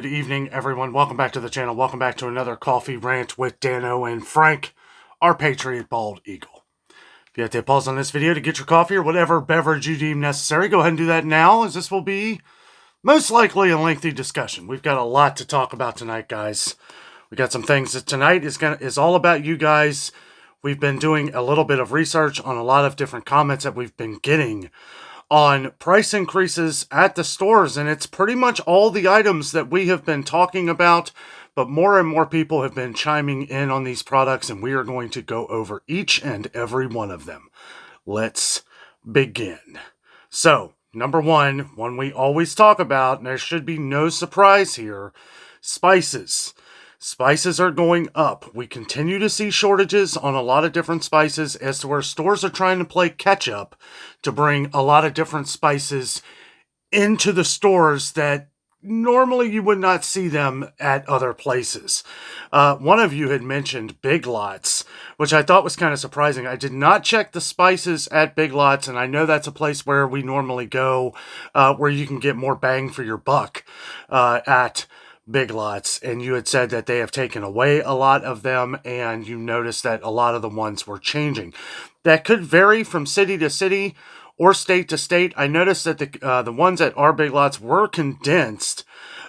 Good evening, everyone. Welcome back to the channel. Welcome back to another coffee rant with Dano and Frank, our Patriot Bald Eagle. If you have to pause on this video to get your coffee or whatever beverage you deem necessary, go ahead and do that now, as this will be most likely a lengthy discussion. We've got a lot to talk about tonight, guys. We got some things that tonight is all about you guys. We've been doing a little bit of research on a lot of different comments that we've been getting on price increases at the stores, and it's pretty much all the items that we have been talking about, but more and more people have been chiming in on these products, and we are going to go over each and every one of them. Let's begin. So, number one we always talk about, and there should be no surprise here, spices. Spices are going up. We continue to see shortages on a lot of different spices, as to where stores are trying to play catch up to bring a lot of different spices into the stores that normally you would not see them at other places. One of you had mentioned Big Lots, which I thought was kind of surprising. I did not check the spices at Big Lots, and I know that's a place where we normally go, where you can get more bang for your buck at Big Lots, and you had said that they have taken away a lot of them, and you noticed that a lot of the ones were changing. That could vary from city to city or state to state. I noticed that the ones at our Big Lots were condensed,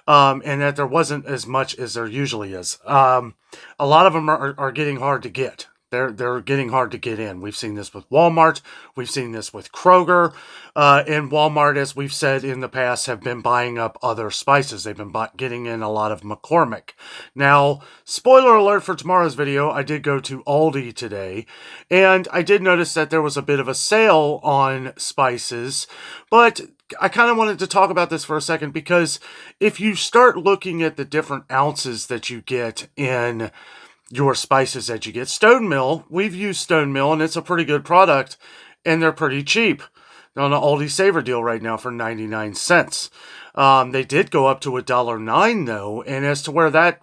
and that there wasn't as much as there usually is. A lot of them are getting hard to get. They're getting hard to get in. We've seen this with Walmart. We've seen this with Kroger. And Walmart, as we've said in the past, have been buying up other spices. They've been getting in a lot of McCormick. Now, spoiler alert for tomorrow's video, I did go to Aldi today, and I did notice that there was a bit of a sale on spices, but I kind of wanted to talk about this for a second, because if you start looking at the different ounces that you get in your spices that you get. Stone Mill, we've used Stone Mill, and it's a pretty good product, and they're pretty cheap. They're on an Aldi Saver deal right now for 99 cents. They did go up to $1.09 though, and as to where that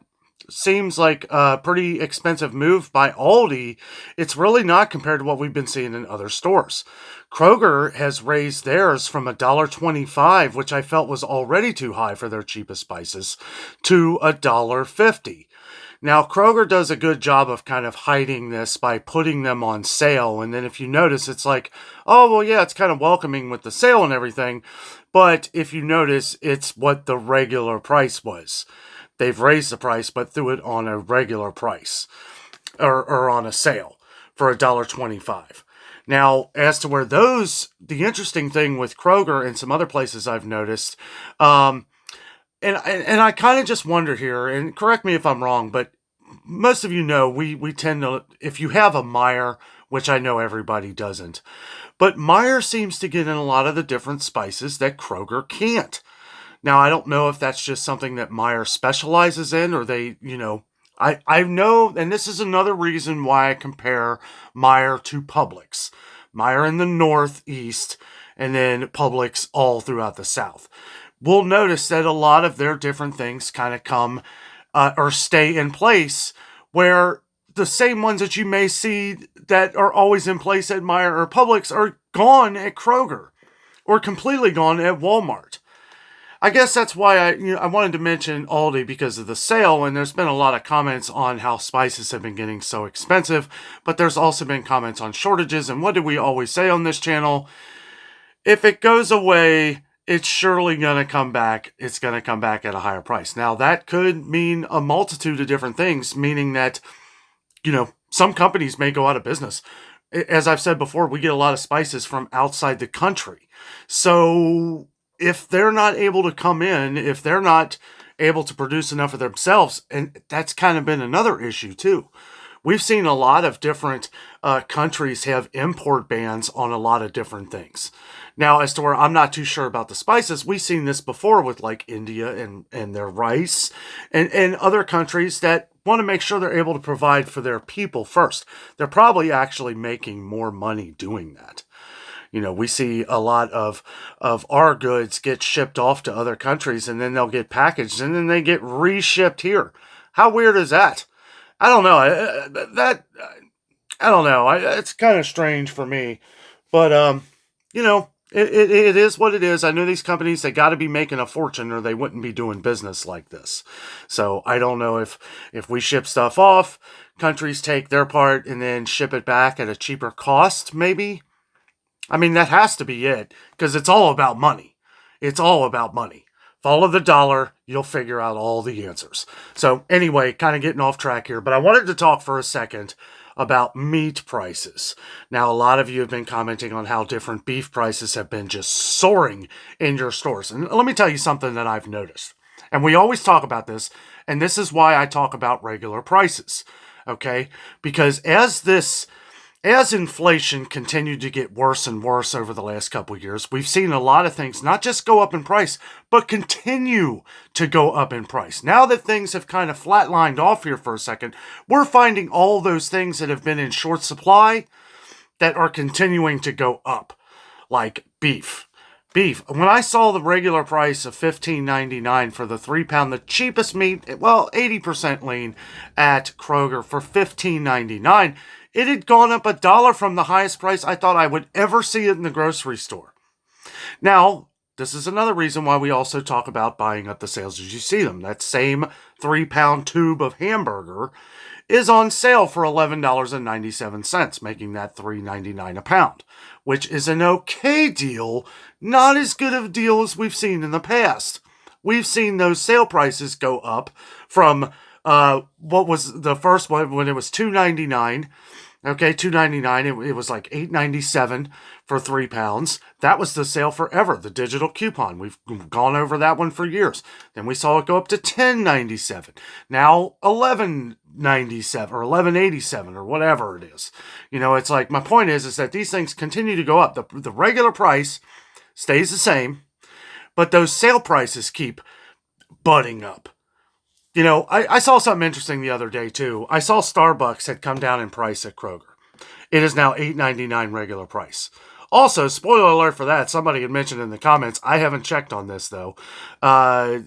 seems like a pretty expensive move by Aldi, it's really not compared to what we've been seeing in other stores. Kroger has raised theirs from $1.25, which I felt was already too high for their cheapest spices, to $1.50. Now, Kroger does a good job of kind of hiding this by putting them on sale. And then if you notice, it's like, oh, well, yeah, it's kind of welcoming with the sale and everything. But if you notice, it's what the regular price was. They've raised the price, but threw it on a regular price or on a sale for $1.25. Now, as to where the interesting thing with Kroger and some other places I've noticed, and I kind of just wonder here, and correct me if I'm wrong, but most of you know we tend to, if you have a Meijer, which I know everybody doesn't, but Meijer seems to get in a lot of the different spices that Kroger can't. Now, I don't know if that's just something that Meijer specializes in, or they, I know, and this is another reason why I compare Meijer to Publix. Meijer in the Northeast, and then Publix all throughout the South. We'll notice that a lot of their different things kind of come or stay in place, where the same ones that you may see that are always in place at Meijer or Publix are gone at Kroger, or completely gone at Walmart. I guess that's why I wanted to mention Aldi, because of the sale, and there's been a lot of comments on how spices have been getting so expensive, but there's also been comments on shortages, and what do we always say on this channel? If it goes away, it's surely going to come back. It's going to come back at a higher price. Now, that could mean a multitude of different things, meaning that, some companies may go out of business. As I've said before, we get a lot of spices from outside the country. So if they're not able to come in, if they're not able to produce enough of themselves, and that's kind of been another issue too. We've seen a lot of different countries have import bans on a lot of different things. Now, as to where I'm not too sure about the spices, we've seen this before with like India and their rice and other countries that want to make sure they're able to provide for their people first. They're probably actually making more money doing that. We see a lot of our goods get shipped off to other countries, and then they'll get packaged, and then they get reshipped here. How weird is that? I don't know. I don't know. It's kind of strange for me. But, It is what it is. I know these companies, they got to be making a fortune or they wouldn't be doing business like this. So I don't know if we ship stuff off, countries take their part and then ship it back at a cheaper cost, maybe. I mean, that has to be it because it's all about money. It's all about money. Follow the dollar, you'll figure out all the answers. So, anyway, kind of getting off track here, but I wanted to talk for a second about meat prices. Now, a lot of you have been commenting on how different beef prices have been just soaring in your stores. And let me tell you something that I've noticed. And we always talk about this, and this is why I talk about regular prices. Okay? Because as inflation continued to get worse and worse over the last couple of years, we've seen a lot of things not just go up in price, but continue to go up in price. Now that things have kind of flatlined off here for a second, we're finding all those things that have been in short supply that are continuing to go up, like beef. When I saw the regular price of $15.99 for the 3-pound, the cheapest meat, well, 80% lean at Kroger for $15.99, it had gone up $1 from the highest price I thought I would ever see it in the grocery store. Now, this is another reason why we also talk about buying up the sales as you see them. That same 3-pound tube of hamburger is on sale for $11.97, making that $3.99 a pound, which is an okay deal, not as good of a deal as we've seen in the past. We've seen those sale prices go up from what was the first one when it was $2.99. Okay, $2.99. It was like $8.97 for 3 pounds. That was the sale forever, the digital coupon. We've gone over that one for years. Then we saw it go up to $10.97. Now $11.97 or $11.87 or whatever it is. You know, it's like my point is that these things continue to go up. The regular price stays the same, but those sale prices keep butting up. You know, I saw something interesting the other day, too. I saw Starbucks had come down in price at Kroger. It is now $8.99 regular price. Also, spoiler alert for that, somebody had mentioned in the comments, I haven't checked on this, though.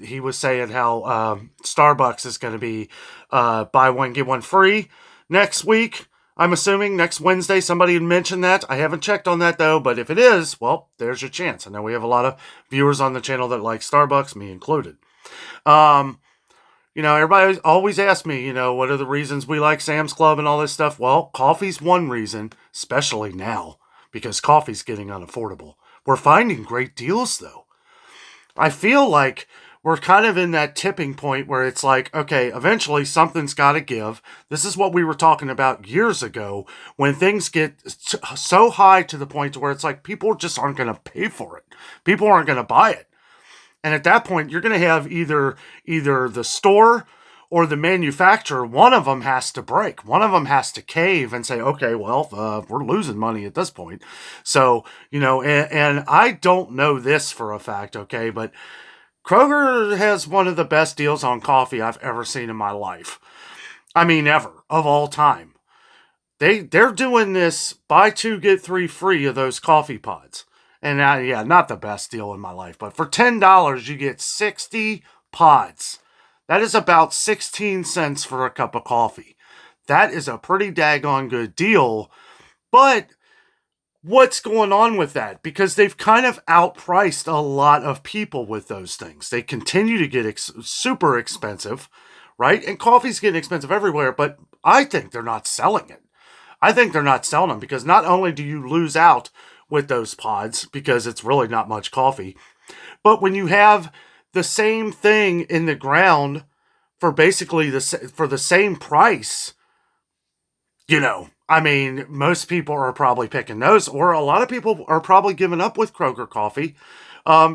He was saying how Starbucks is going to be buy one, get one free next week. I'm assuming next Wednesday somebody had mentioned that. I haven't checked on that, though, but if it is, well, there's your chance. I know we have a lot of viewers on the channel that like Starbucks, me included. You know, everybody always asks me, you know, what are the reasons we like Sam's Club and all this stuff? Well, coffee's one reason, especially now, because coffee's getting unaffordable. We're finding great deals, though. I feel like we're kind of in that tipping point where it's like, okay, eventually something's got to give. This is what we were talking about years ago when things get so high to the point where it's like people just aren't going to pay for it. People aren't going to buy it. And at that point, you're going to have either the store or the manufacturer. One of them has to break. One of them has to cave and say, okay, well, we're losing money at this point. So, you know, and I don't know this for a fact, okay, but Kroger has one of the best deals on coffee I've ever seen in my life. I mean, ever, of all time. They're doing this buy 2, get 3 free of those coffee pods. And yeah, not the best deal in my life, but for $10, you get 60 pods. That is about 16 cents for a cup of coffee. That is a pretty daggone good deal. But what's going on with that? Because they've kind of outpriced a lot of people with those things. They continue to get super expensive, right? And coffee's getting expensive everywhere, but I think they're not selling it. I think they're not selling them because not only do you lose out with those pods because it's really not much coffee, but when you have the same thing in the ground for basically for the same price, you know, I mean, most people are probably picking those, or a lot of people are probably giving up with Kroger coffee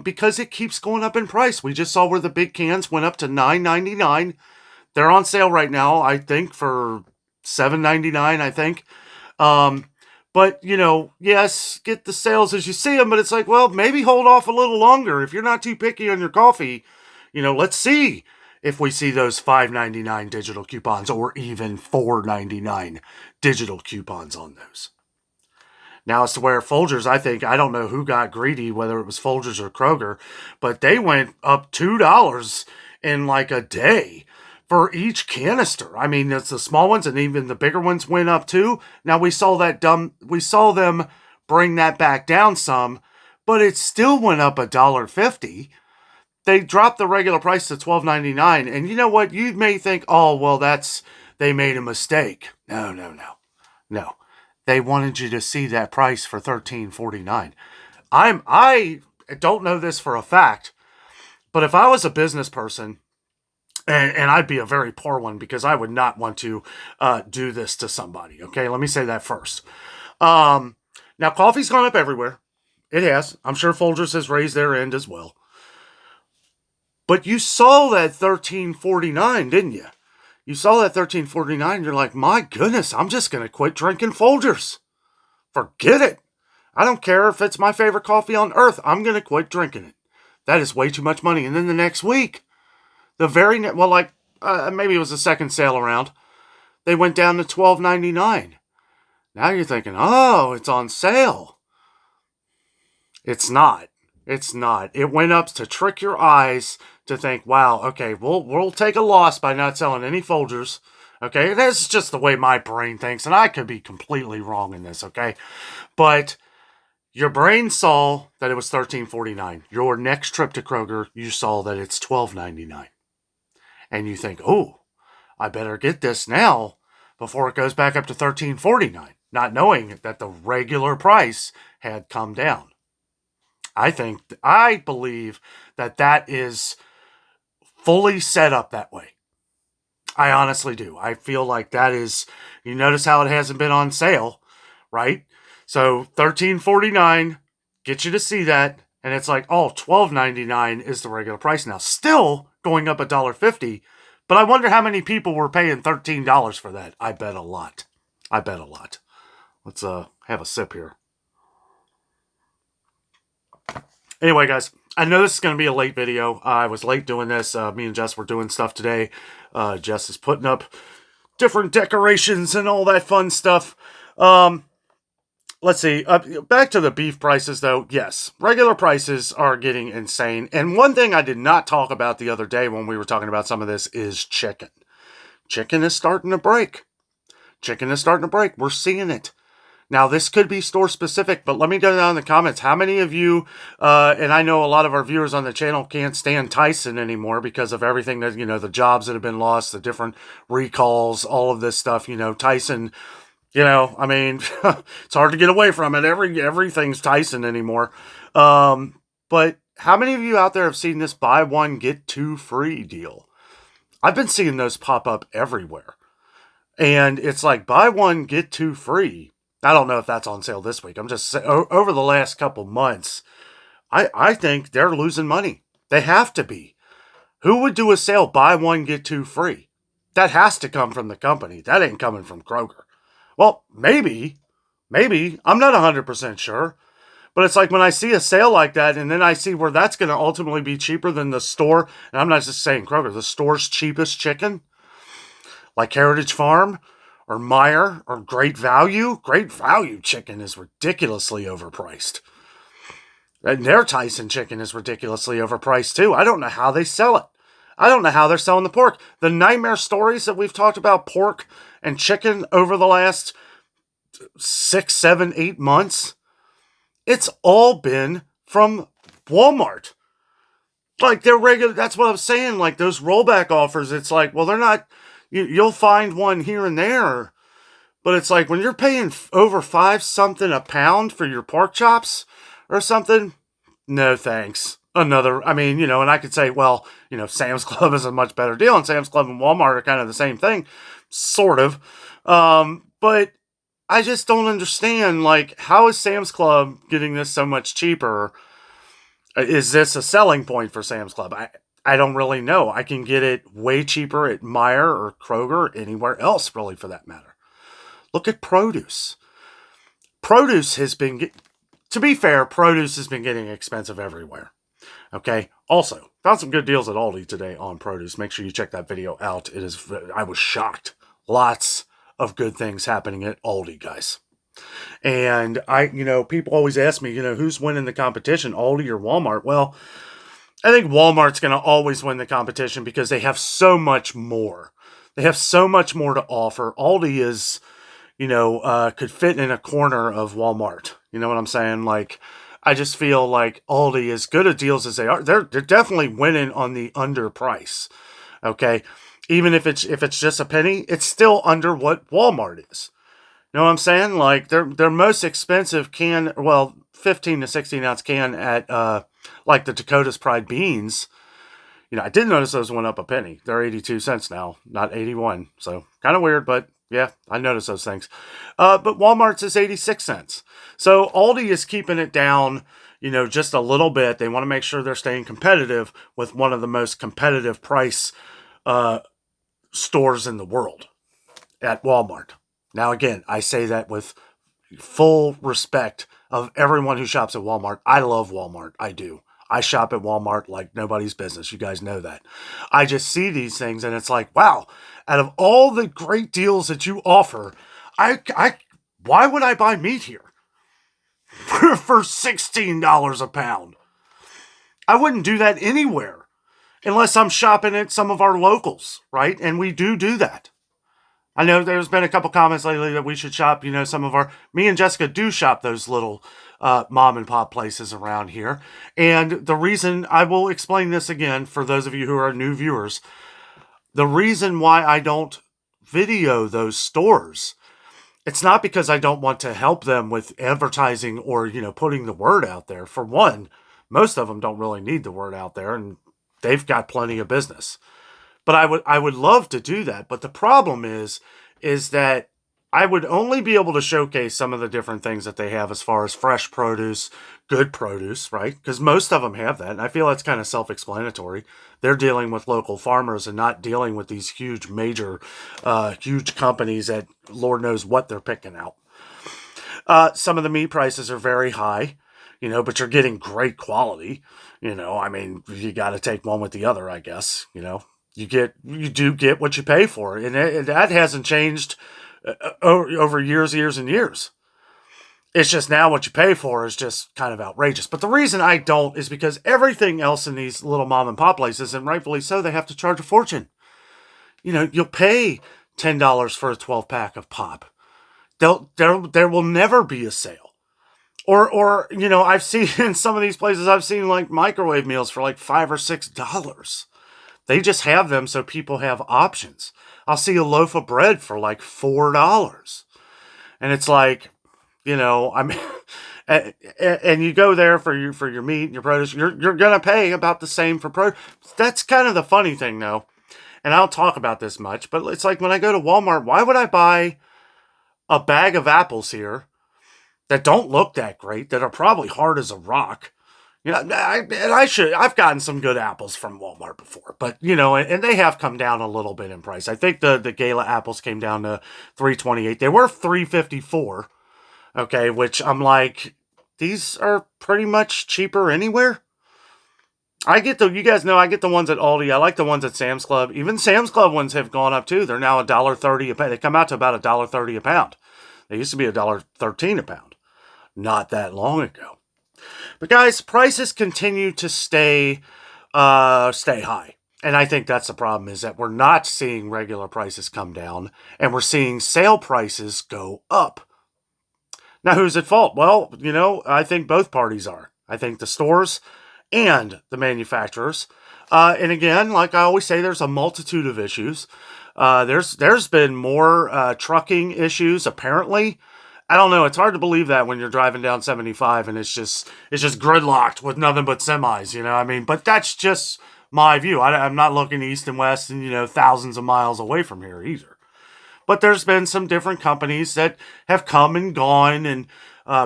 because it keeps going up in price. We just saw where the big cans went up to $9.99. They're on sale right now, I think, for $7.99, I think. But, you know, yes, get the sales as you see them, but it's like, well, maybe hold off a little longer. If you're not too picky on your coffee, you know, let's see if we see those $5.99 digital coupons or even $4.99 digital coupons on those. Now, as to where Folgers, I don't know who got greedy, whether it was Folgers or Kroger, but they went up $2 in like a day for each canister. I mean, it's the small ones and even the bigger ones went up too. Now we saw them bring that back down some, but it still went up $1.50. They dropped the regular price to $12.99, and you know what? You may think, oh, well, they made a mistake. No. They wanted you to see that price for $13.49. I don't know this for a fact, but if I was a business person, and I'd be a very poor one because I would not want to do this to somebody. Okay, let me say that first. Now, coffee's gone up everywhere. It has. I'm sure Folgers has raised their end as well. But you saw that $13.49, didn't you? You saw that $13.49. You're like, my goodness, I'm just going to quit drinking Folgers. Forget it. I don't care if it's my favorite coffee on earth. I'm going to quit drinking it. That is way too much money. And then the next week, maybe it was the second sale around, they went down to $12.99. Now you're thinking, oh, it's on sale. It's not. It's not. It went up to trick your eyes to think, wow, okay, we'll take a loss by not selling any Folgers. Okay, that's just the way my brain thinks, and I could be completely wrong in this, okay? But your brain saw that it was $13.49. Your next trip to Kroger, you saw that it's $12.99. And you think, oh, I better get this now before it goes back up to $13.49, not knowing that the regular price had come down. I believe that is fully set up that way. I honestly do. I feel like that is, you notice how it hasn't been on sale, right? So $13.49 gets you to see that, and it's like, oh, $12.99 is the regular price now. Still going up $1.50, but I wonder how many people were paying $13 for that. I bet a lot. Let's have a sip here. Anyway, guys, I know this is going to be a late video. I was late doing this. Me and Jess were doing stuff today. Jess is putting up different decorations and all that fun stuff. Let's see. Back to the beef prices, though. Yes, regular prices are getting insane. And one thing I did not talk about the other day when we were talking about some of this is chicken. Chicken is starting to break. We're seeing it. Now, this could be store specific, but let me know down in the comments, how many of you, and I know a lot of our viewers on the channel can't stand Tyson anymore because of everything that, the jobs that have been lost, the different recalls, all of this stuff, Tyson, it's hard to get away from it. Everything's Tyson anymore. But how many of you out there have seen this buy one, get two free deal? I've been seeing those pop up everywhere. And it's like, buy one, get two free. I don't know if that's on sale this week. I'm just saying, over the last couple months, I think they're losing money. They have to be. Who would do a sale, buy one, get two free? That has to come from the company. That ain't coming from Kroger. Well, maybe. I'm not 100% sure. But it's like when I see a sale like that, and then I see where that's going to ultimately be cheaper than the store, and I'm not just saying Kroger, the store's cheapest chicken, like Heritage Farm, or Meijer, or Great Value. Great Value chicken is ridiculously overpriced. And their Tyson chicken is ridiculously overpriced too. I don't know how they sell it. I don't know how they're selling the pork. The nightmare stories that we've talked about pork and chicken over the last 6, 7, 8 months, it's all been from Walmart. Like, they're regular, that's what I'm saying, like those rollback offers, it's like, well, they're not, you'll find one here and there, but it's like when you're paying over $5 something a pound for your pork chops or something, no thanks. And I could say, well, Sam's Club is a much better deal, and Sam's Club and Walmart are kind of the same thing, sort of. But I just don't understand, like, how is Sam's Club getting this so much cheaper? Is this a selling point for Sam's Club? I don't really know. I can get it way cheaper at Meijer or Kroger or anywhere else, really, for that matter. Look at produce. Produce has been, to be fair, produce has been getting expensive everywhere. Okay. Also, found some good deals at Aldi today on produce. Make sure you check that video out. I was shocked. Lots of good things happening at Aldi, guys. And people always ask me, who's winning the competition, Aldi or Walmart? Well, I think Walmart's going to always win the competition because they have so much more. They have so much more to offer. Aldi is, could fit in a corner of Walmart. You know what I'm saying? Like, I just feel like Aldi, as good at deals as they are, they're definitely winning on the under price. Okay, even if it's just a penny, it's still under what Walmart is. You know what I'm saying? Like their most expensive can, well, 15 to 16 ounce can at like the Dakota's Pride beans. I did notice those went up a penny. They're 82 cents now, not 81. So kind of weird, but yeah, I noticed those things. But Walmart's is 86 cents. So Aldi is keeping it down, just a little bit. They want to make sure they're staying competitive with one of the most competitive price stores in the world at Walmart. Now, again, I say that with full respect of everyone who shops at Walmart. I love Walmart. I do. I shop at Walmart like nobody's business. You guys know that. I just see these things and it's like, wow, out of all the great deals that you offer, why would I buy meat here for $16 a pound? I wouldn't do that anywhere unless I'm shopping at some of our locals, right? And we do that. I know there's been a couple comments lately that we should shop, me and Jessica do shop those little mom and pop places around here. And the reason, I will explain this again for those of you who are new viewers, the reason why I don't video those stores, it's not because I don't want to help them with advertising or, putting the word out there. For one, most of them don't really need the word out there and they've got plenty of business. But I would love to do that. But the problem is that I would only be able to showcase some of the different things that they have as far as fresh produce, good produce, right? Because most of them have that. And I feel that's kind of self-explanatory. They're dealing with local farmers and not dealing with these huge, major, huge companies that Lord knows what they're picking out. Some of the meat prices are very high, but you're getting great quality. You got to take one with the other, I guess, You do get what you pay for, and that hasn't changed over years and years. It's just now what you pay for is just kind of outrageous. But the reason I don't is because everything else in these little mom and pop places, and rightfully so, they have to charge a fortune. You'll pay $10 for a 12-pack of pop. There will never be a sale. Or I've seen in some of these places, I've seen like microwave meals for like $5 or $6. They just have them so people have options. I'll see a loaf of bread for like $4. And it's like, and you go there for your meat and your produce, you're going to pay about the same for produce. That's kind of the funny thing though. And I don't talk about this much, but it's like when I go to Walmart, why would I buy a bag of apples here that don't look that great, that are probably hard as a rock? I've gotten some good apples from Walmart before, but and they have come down a little bit in price. I think the Gala apples came down to $3.28. They were $3.54. Okay, which I'm like, these are pretty much cheaper anywhere. You guys know I get the ones at Aldi. I like the ones at Sam's Club. Even Sam's Club ones have gone up too. They're now $1.30 a pound. They come out to about $1.30 a pound. They used to be $1.13 a pound not that long ago. But guys, prices continue to stay high. And I think that's the problem, is that we're not seeing regular prices come down and we're seeing sale prices go up. Now, who's at fault? Well, I think both parties are. I think the stores and the manufacturers. And again, like I always say, there's a multitude of issues. There's been more trucking issues, apparently. I don't know. It's hard to believe that when you're driving down 75 and it's just gridlocked with nothing but semis, But that's just my view. I'm not looking east and west and, thousands of miles away from here either. But there's been some different companies that have come and gone and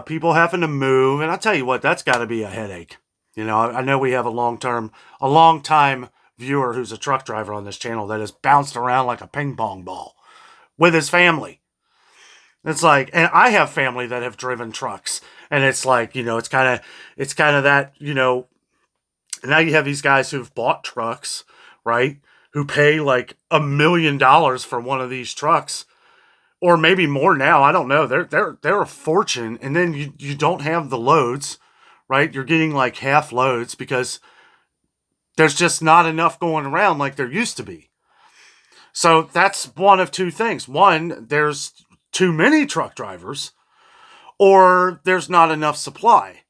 people having to move. And I'll tell you what, that's got to be a headache. I know we have a long time viewer who's a truck driver on this channel that has bounced around like a ping pong ball with his family. It's like, and I have family that have driven trucks, and it's like, it's kind of that, now you have these guys who've bought trucks, right? Who pay like $1 million for one of these trucks, or maybe more now. I don't know. They're a fortune, and then you don't have the loads, right? You're getting like half loads because there's just not enough going around like there used to be. So that's one of two things. One, there's too many truck drivers, or there's not enough supply.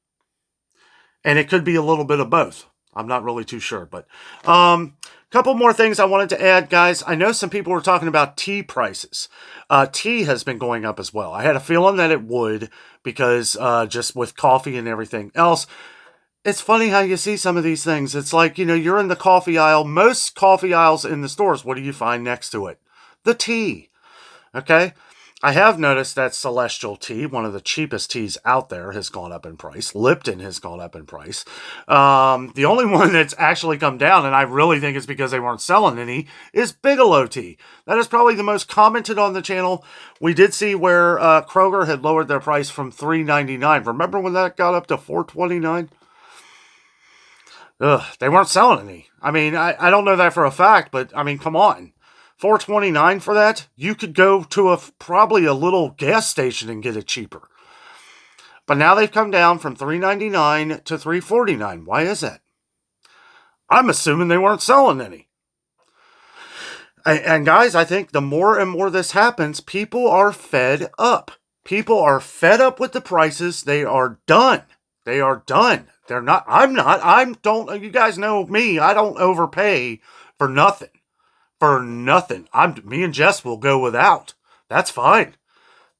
And it could be a little bit of both. I'm not really too sure, but couple more things I wanted to add, guys. I know some people were talking about tea prices. Tea has been going up as well. I had a feeling that it would because just with coffee and everything else. It's funny how you see some of these things. It's like, you're in the coffee aisle. Most coffee aisles in the stores, what do you find next to it? The tea. Okay? I have noticed that Celestial tea, one of the cheapest teas out there, has gone up in price. Lipton has gone up in price. The only one that's actually come down, and I really think it's because they weren't selling any, is Bigelow tea. That is probably the most commented on the channel. We did see where Kroger had lowered their price from $3.99. Remember when that got up to $4.29? Ugh, they weren't selling any. I mean, I don't know that for a fact, but I mean, come on. $4.29 for that? You could go to probably a little gas station and get it cheaper. But now they've come down from $3.99 to $3.49. Why is that? I'm assuming they weren't selling any. And guys, I think the more and more this happens, people are fed up. People are fed up with the prices. They are done. They are done. They're not. I'm not. You guys know me. I don't overpay for nothing. For nothing. Me and Jess will go without. That's fine.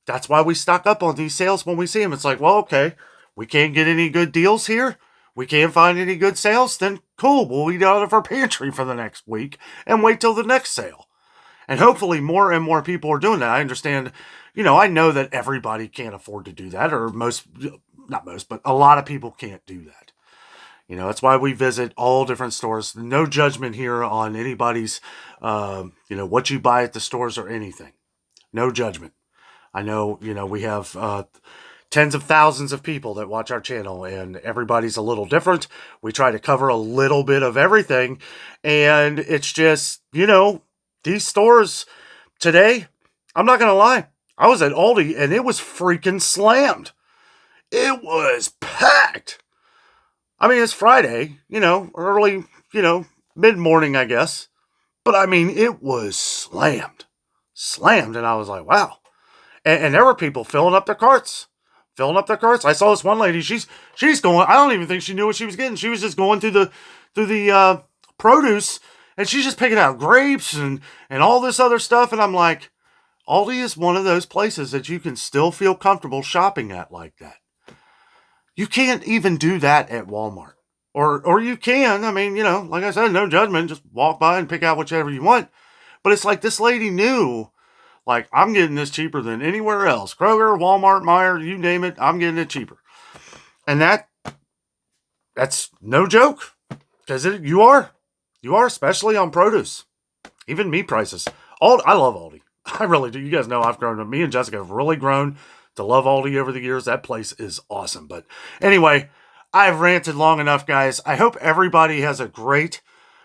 That's why we stock up on these sales when we see them. It's like, well, okay, we can't get any good deals here. We can't find any good sales. Then cool, we'll eat out of our pantry for the next week and wait till the next sale. And hopefully more and more people are doing that. I understand, I know that everybody can't afford to do that, or not most, but a lot of people can't do that. That's why we visit all different stores. No judgment here on anybody's, what you buy at the stores or anything. No judgment. I know, we have tens of thousands of people that watch our channel, and everybody's a little different. We try to cover a little bit of everything, and it's just, these stores today, I'm not going to lie, I was at Aldi, and it was freaking slammed. It was packed. I mean, it's Friday, early, mid-morning, I guess. But I mean, it was slammed. Slammed. And I was like, wow. And there were people filling up their carts. I saw this one lady, she's going, I don't even think she knew what she was getting. She was just going through the produce, and she's just picking out grapes and all this other stuff. And I'm like, Aldi is one of those places that you can still feel comfortable shopping at like that. You can't even do that at Walmart. Or you can. I mean, like I said, no judgment. Just walk by and pick out whichever you want. But it's like this lady knew, like, I'm getting this cheaper than anywhere else. Kroger, Walmart, Meijer, you name it, I'm getting it cheaper. And that's no joke. Because you are, especially on produce. Even meat prices. I love Aldi. I really do. You guys know me and Jessica have really grown to love Aldi over the years. That place is awesome. But anyway, I've ranted long enough, guys. I hope everybody has a great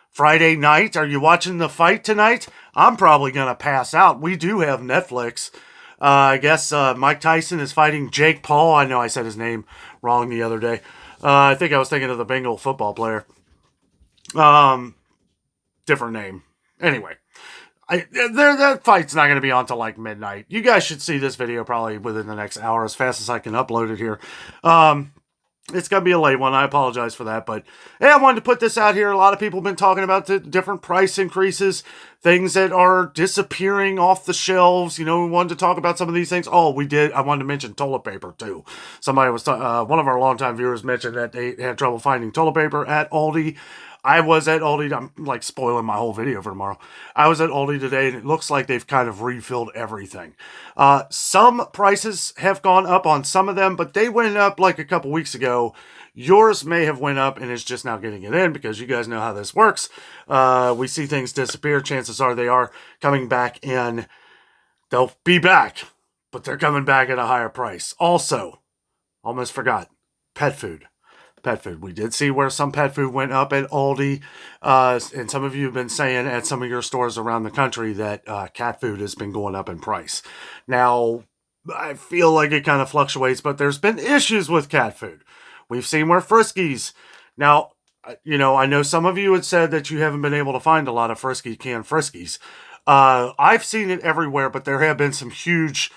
Friday night. Are you watching the fight tonight? I'm probably going to pass out. We do have Netflix. I guess Mike Tyson is fighting Jake Paul. I know I said his name wrong the other day. I think I was thinking of the Bengal football player. Different name. Anyway. That fight's not going to be on till like midnight. You guys should see this video probably within the next hour, as fast as I can upload it here. It's going to be a late one. I apologize for that. But yeah, I wanted to put this out here. A lot of people have been talking about the different price increases, things that are disappearing off the shelves. We wanted to talk about some of these things. Oh, we did. I wanted to mention toilet paper too. Somebody was, one of our longtime viewers mentioned that they had trouble finding toilet paper at Aldi. I was at Aldi. I'm like spoiling my whole video for tomorrow. I was at Aldi today, and it looks like they've kind of refilled everything. Some prices have gone up on some of them, but they went up like a couple weeks ago. Yours may have went up and is just now getting it in, because you guys know how this works. We see things disappear. Chances are they are coming back in. They'll be back, but they're coming back at a higher price. Also, almost forgot, pet food. Pet food. We did see where some pet food went up at Aldi, and some of you have been saying at some of your stores around the country that cat food has been going up in price. Now, I feel like it kind of fluctuates, but there's been issues with cat food. We've seen where Friskies. Now, I know some of you had said that you haven't been able to find a lot of canned Friskies. I've seen it everywhere, but there have been some huge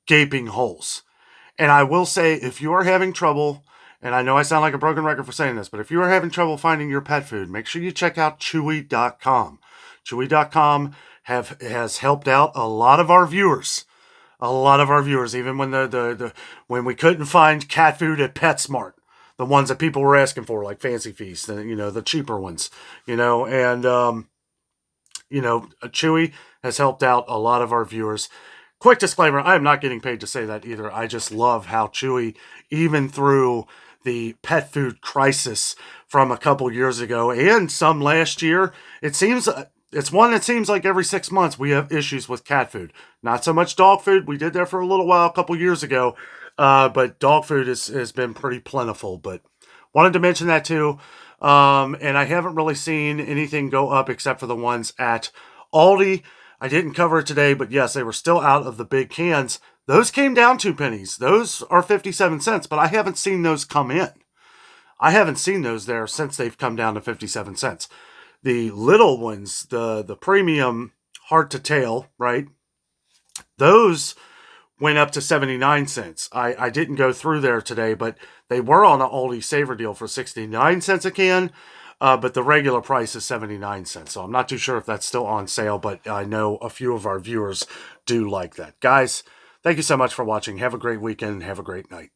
gaping holes. And I will say, if you are having trouble And I know I sound like a broken record for saying this, but if you are having trouble finding your pet food, make sure you check out Chewy.com. Chewy.com has helped out a lot of our viewers. A lot of our viewers, even when when we couldn't find cat food at PetSmart, the ones that people were asking for, like Fancy Feast, the cheaper ones, and Chewy has helped out a lot of our viewers. Quick disclaimer, I am not getting paid to say that either. I just love how Chewy, even through the pet food crisis from a couple years ago and some last year, it's one that seems like every 6 months we have issues with cat food. Not so much dog food. We did that for a little while a couple years ago, but dog food has been pretty plentiful. But wanted to mention that too. And I haven't really seen anything go up except for the ones at Aldi. I didn't cover it today, but yes, they were still out of the big cans. Those came down 2 pennies. Those are 57 cents, but I haven't seen those come in. I haven't seen those there since they've come down to 57 cents. The little ones, the premium heart to tail, right? Those went up to 79 cents. I didn't go through there today, but they were on an Aldi Saver deal for 69 cents a can. But the regular price is 79 cents. So I'm not too sure if that's still on sale, but I know a few of our viewers do like that. Guys, thank you so much for watching. Have a great weekend. Have a great night.